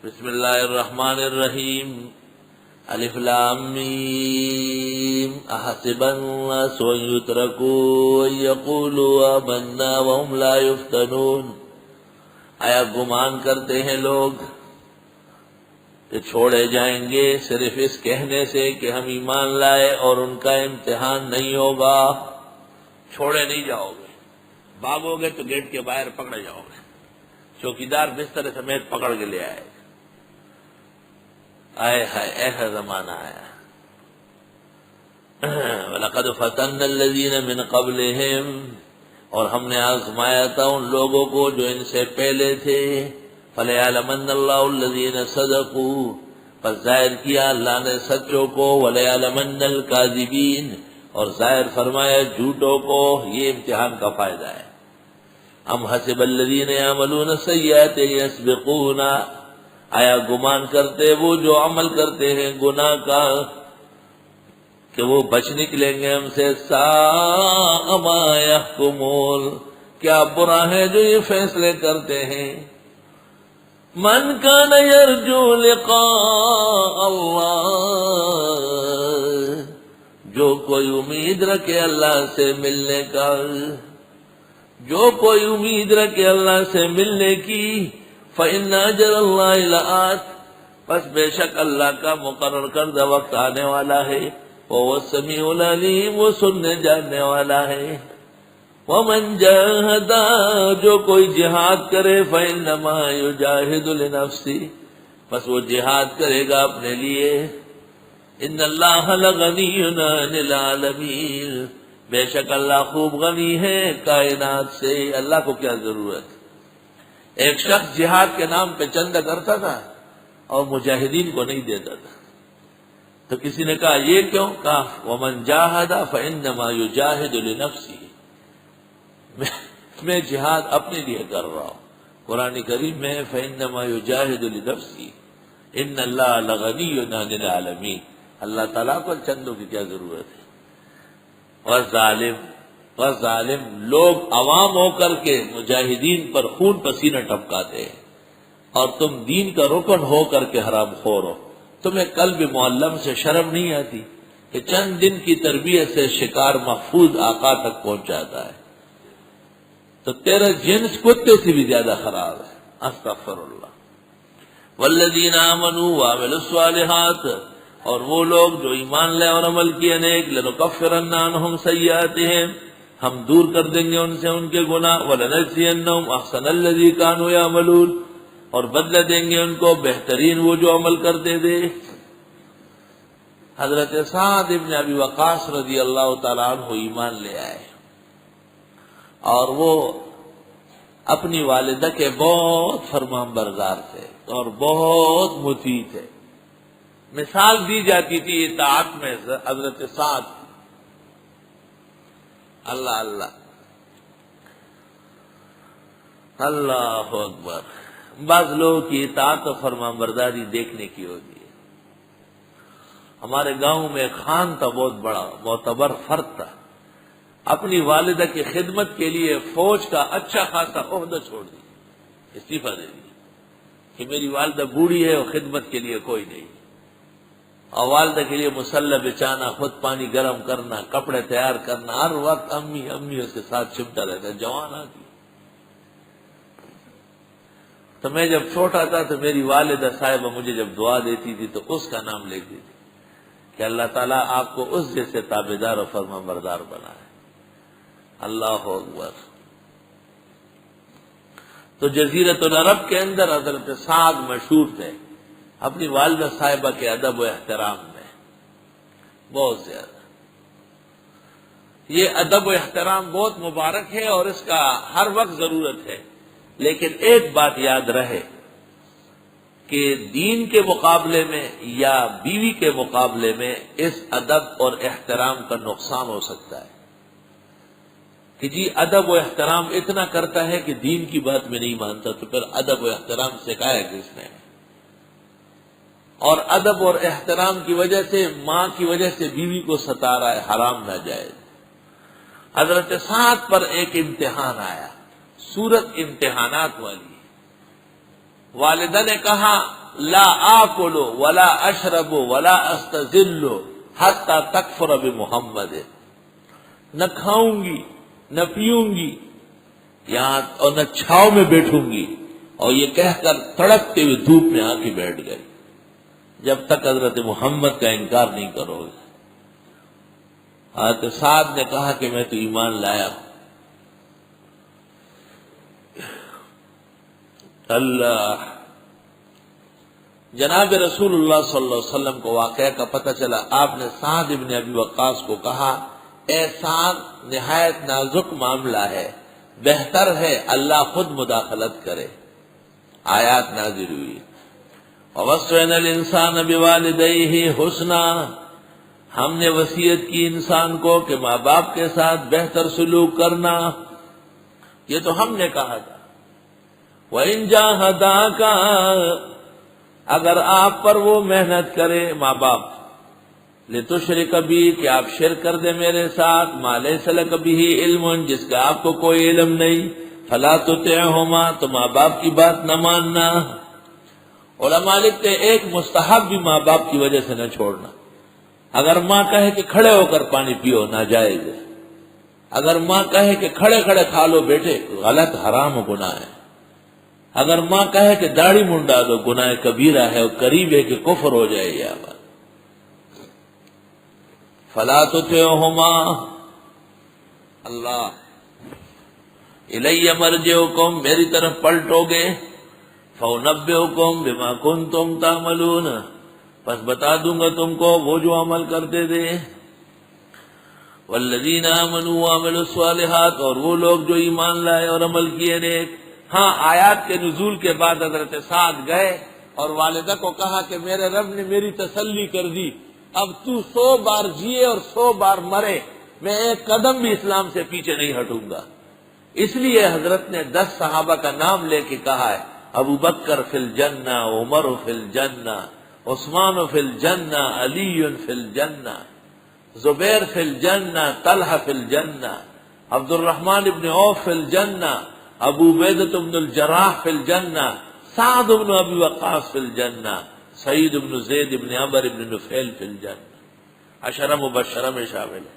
بسم اللہ الرحمن الرحیم الف لام میم احسب الناس ان یترکوا ان یقولوا آمنا وهم لا یفتنون، آیا گمان کرتے ہیں لوگ کہ چھوڑے جائیں گے صرف اس کہنے سے کہ ہم ایمان لائے اور ان کا امتحان نہیں ہوگا؟ چھوڑے نہیں جاؤ گے، بھاگو گے تو گیٹ کے باہر پکڑے جاؤ گے، چوکیدار بستر سمیت پکڑ کے لے آئے۔ آئے ہائے ایسا زمانہ آیا۔ وَلَقَدْ فَتَنَّا الَّذِينَ مِنْ قَبْلِهِمْ، اور ہم نے آزمایا تھا ان لوگوں کو جو ان سے پہلے تھے۔ فَلَيَعْلَمَنَّ اللَّهُ الَّذِينَ صَدَقُوا، پس ظاہر کیا اللہ نے سچوں کو، وَلَيَعْلَمَنَّ الْكَاذِبِينَ، اور ظاہر فرمایا جھوٹوں کو۔ یہ امتحان کا فائدہ ہے۔ ام حسب الذین یعملون السیئات یسبقونا، آیا گمان کرتے وہ جو عمل کرتے ہیں گناہ کا کہ وہ بچ نکلیں گے ہم سے؟ ساء ما یحکمون، کیا برا ہے جو یہ فیصلے کرتے ہیں۔ من کان یرجو لقاء اللہ، جو کوئی امید رکھے اللہ سے ملنے کا، جو کوئی امید رکھے اللہ سے ملنے کی، فإن أجر اللہ لآت، پس بے شک اللہ کا مقرر کردہ وقت آنے والا ہے۔ وهو السمیع العلیم، وہ سننے جاننے والا ہے۔ ومن جاہد، جو کوئی جہاد کرے، فإنما یجاہد لنفسہ، پس وہ جہاد کرے گا اپنے لیے۔ ان اللہ لغنی عن العالمین، بے شک اللہ خوب غنی ہے کائنات سے، اللہ کو کیا ضرورت۔ ایک شخص جہاد کے نام پہ چندہ کرتا تھا اور مجاہدین کو نہیں دیتا تھا، تو کسی نے کہا یہ کیوں؟ کہا ومن جاہد فإنما یجاہد لنفسہ، میں جہاد اپنے لیے کر رہا ہوں۔ قرآن کریم میں فإنما یجاہد لنفسہ، ان اللہ لغنی عن العالمین، اللہ تعالیٰ کو چندوں کی کیا ضرورت ہے۔ ظالم لوگ عوام ہو کر کے مجاہدین پر خون پسینہ ٹپکاتے ہیں، اور تم دین کا رکن ہو کر کے حرام خور ہو۔ تمہیں قلب معلم سے شرم نہیں آتی کہ چند دن کی تربیت سے شکار محفوظ آقا تک پہنچ جاتا ہے، تو تیرا جنس کتے سے بھی زیادہ خراب ہے۔ استغفر اللہ۔ والذین آمنوا وعملوا الصالحات، اور وہ لوگ جو ایمان لے اور عمل کیے نیک، لنکفرن عنہم سیئاتہم، ہم دور کر دیں گے ان سے ان کے گناہ، ولنجزینہم احسن الذی کانوا یعملون، اور بدلہ دیں گے ان کو بہترین وہ جو عمل کرتے تھے۔ حضرت سعد ابن ابی وقاص رضی اللہ تعالیٰ عنہ ایمان لے آئے، اور وہ اپنی والدہ کے بہت فرمان بردار تھے اور بہت مطیع تھے۔ مثال دی جاتی تھی اطاعت میں حضرت سعد۔ اللہ اللہ اللہ اکبر۔ بعض لوگوں کی اطاعت و فرمان برداری دیکھنے کی ہوتی ہے۔ ہمارے گاؤں میں ایک خان تھا، بہت بڑا معتبر فرد تھا، اپنی والدہ کی خدمت کے لیے فوج کا اچھا خاصا عہدہ چھوڑ دی، استعفیٰ دے دی کہ میری والدہ بوڑھی ہے اور خدمت کے لیے کوئی نہیں، اور والدہ کے لیے مسلح بچانا، خود پانی گرم کرنا، کپڑے تیار کرنا، ہر وقت امی امی اس کے ساتھ چمٹا رہتا ہے۔ جوان آتی، تو میں جب چھوٹا تھا تو میری والدہ صاحبہ مجھے جب دعا دیتی تھی تو اس کا نام لکھتی تھی کہ اللہ تعالیٰ آپ کو اس جیسے تابعدار اور فرمان بردار بنائے۔ اللہ اکبر۔ تو جزیرۃ العرب کے اندر حضرت سعد مشہور تھے اپنی والدہ صاحبہ کے ادب و احترام میں، بہت زیادہ۔ یہ ادب و احترام بہت مبارک ہے اور اس کا ہر وقت ضرورت ہے، لیکن ایک بات یاد رہے کہ دین کے مقابلے میں یا بیوی کے مقابلے میں اس ادب اور احترام کا نقصان ہو سکتا ہے کہ جی ادب و احترام اتنا کرتا ہے کہ دین کی بات میں نہیں مانتا، تو پھر ادب و احترام سکھایا کس نے؟ اور ادب اور احترام کی وجہ سے ماں کی وجہ سے بیوی کو ستا رہا ہے، حرام ناجائز۔ حضرت سعد پر ایک امتحان آیا، صورت امتحانات والی۔ والدہ نے کہا لا آکل ولا اشرب ولا استظل حتی تکفر بمحمد، نہ کھاؤں گی نہ پیوں گی یہاں اور نہ چھاؤں میں بیٹھوں گی، اور یہ کہہ کر تڑپتے ہوئے دھوپ میں آ کے بیٹھ گئے، جب تک حضرت محمد کا انکار نہیں کرو گے۔ حضرت سعد نے کہا کہ میں تو ایمان لایا ہوں۔ اللہ، جناب رسول اللہ صلی اللہ علیہ وسلم کو واقعہ کا پتہ چلا، آپ نے سعد ابن ابی وقاص کو کہا، اے سعد، نہایت نازک معاملہ ہے، بہتر ہے اللہ خود مداخلت کرے۔ آیات نازل ہوئی، وَوَصَّيْنَا الْإِنسَانَ بِوَالِدَيْهِ حُسْنًا، ہم نے وصیت کی انسان کو کہ ماں باپ کے ساتھ بہتر سلوک کرنا، یہ تو ہم نے کہا تھا۔ وَإِن جَاهَدَاكَ، اگر آپ پر وہ محنت کرے ماں باپ، لِتُشْرِكَ بِي، کہ آپ شرک کر دیں میرے ساتھ، مَا لَيْسَ لَكَ بِهِ عِلْمٌ، جس کا آپ کو کوئی علم نہیں، فَلَا تُطِعْهُمَا، تو ماں باپ کی بات نہ ماننا۔ علماء لکھتے ایک مستحب بھی ماں باپ کی وجہ سے نہ چھوڑنا۔ اگر ماں کہے کہ کھڑے ہو کر پانی پیو، ناجائز ہے۔ اگر ماں کہے کہ کھڑے کھڑے کھا لو بیٹے، غلط، حرام و گناہ ہے۔ اگر ماں کہے کہ داڑھی منڈا دو، گناہ کبیرہ ہے، اور قریب ہے کہ کفر ہو جائے یہ بات۔ فلا تطعهما، اللہ، الی مرجعکم، میری طرف پلٹو گے، فَأُنَبِّئُكُم بِمَا كُنتُمْ تَعْمَلُونَ، پس بتا دوں گا تم کو وہ جو عمل کرتے تھے۔ وَالَّذِينَ آمَنُوا وَعَمِلُوا الصَّالِحَاتِ، اور وہ لوگ جو ایمان لائے اور عمل کیے نیک۔ ہاں، آیات کے نزول کے بعد حضرت سعد گئے اور والدہ کو کہا کہ میرے رب نے میری تسلی کر دی، اب تو 100 بار جیے اور 100 بار مرے، میں ایک قدم بھی اسلام سے پیچھے نہیں ہٹوں گا۔ اس لیے حضرت نے 10 صحابہ کا نام لے کے کہا ہے، ابو بکر فی الجنہ، عمر فی الجنہ، عثمان فی الجنہ، علی فی الجنہ، زبیر فی الجنہ، طلحہ فی الجنہ، عبد الرحمن ابن عوف فی الجنہ، ابو عبیدہ بن الجراح فی الجنہ، سعد بن ابی وقاص فی الجنہ، سعید بن زید بن عمر بن نفیل فی الجنہ، 10 مبشرہ میں شامل ہے۔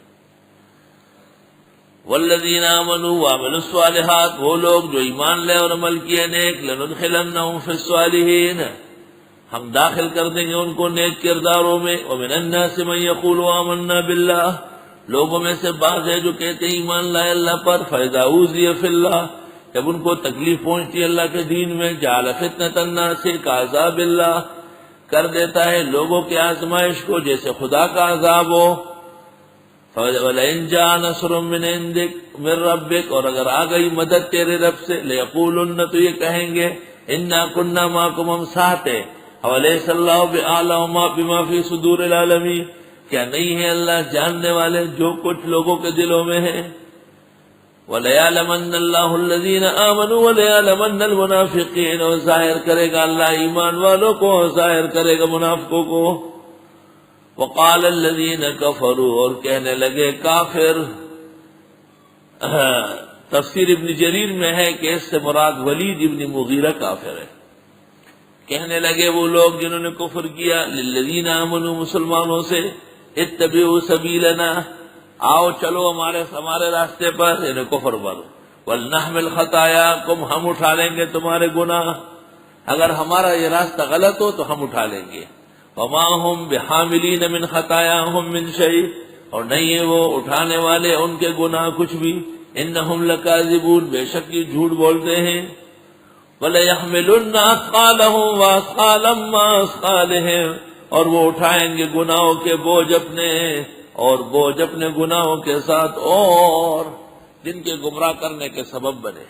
والذین آمنوا وعملوا الصالحات، وہ لوگ جو ایمان لے اور عمل کیے نیک، لندخلنہم فی الصالحین، ہم داخل کر دیں گے ان کو نیک کرداروں میں۔ ومن الناس من یقول آمنا باللہ، لوگوں میں سے بعض ہے جو کہتے ہیں ایمان لائے اللہ پر، فاذا اوذی فی اللہ، جب ان کو تکلیف پہنچتی ہے اللہ کے دین میں، جعل فتنۃ الناس کعذاب اللہ، کر دیتا ہے لوگوں کی آزمائش کو جیسے خدا کا عذاب ہو۔ وَلَئِن جَاءَ نَصْرٌ مِّنْ عِندِكَ مِن رَّبِّكَ، اور اگر آ گئی مدد تیرے رب سے، لَيَقُولُنَّ، تو یہ کہیں گے، اِنَّا كُنَّا مَعَكُمْ، ہم ساتھ ہیں۔ أَوَلَيْسَ اللَّهُ بِأَعْلَمَ بِمَا فِي صُدُورِ الْعَالَمِينَ، کیا نہیں ہے اللہ جاننے والے جو کچھ لوگوں کے دلوں میں ہے۔ وَلَيَعْلَمَنَّ اللَّهُ الَّذِينَ آمَنُوا وَلَيَعْلَمَنَّ الْمُنَافِقِينَ، اور ظاہر کرے گا اللہ ایمان والوں کو، اور ظاہر کرے گا منافقوں کو۔ وقال الذین کفروا، اور کہنے لگے کافر، تفسیر ابن جریر میں ہے کہ اس سے مراد ولید ابن مغیرہ کافر ہے۔ کہنے لگے وہ لوگ جنہوں نے کفر کیا، للذین آمنوا، مسلمانوں سے، اتبعوا سبیلنا، آؤ چلو ہمارے راستے پر، یعنی کفر پر، ولنحمل خطایاکم، ہم اٹھا لیں گے تمہارے گناہ، اگر ہمارا یہ راستہ غلط ہو تو ہم اٹھا لیں گے۔ وما هم بحاملین من خطایاہم من شیء، اور نہیں ہے وہ اٹھانے والے ان کے گناہ کچھ بھی، انہم لکاذبون، بے شک یہ جھوٹ بولتے ہیں۔ وَلَيَحْمِلُنَّ أَثْقَالَهُمْ وَأَثْقَالًا مَّا أَثْقَالِهِمْ، اور وہ اٹھائیں گے گناہوں کے بوجھ اپنے، اور بوجھ اپنے گناہوں کے ساتھ اور جن کے گمراہ کرنے کے سبب بنے۔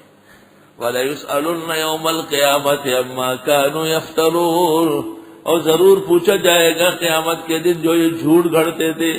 وَلَيُسْأَلُنَّ يَوْمَ الْقِيَامَةِ عَمَّا كَانُوا يَفْتَرُونَ، اور ضرور پوچھا جائے گا قیامت کے دن جو یہ جھوٹ گھڑتے تھے۔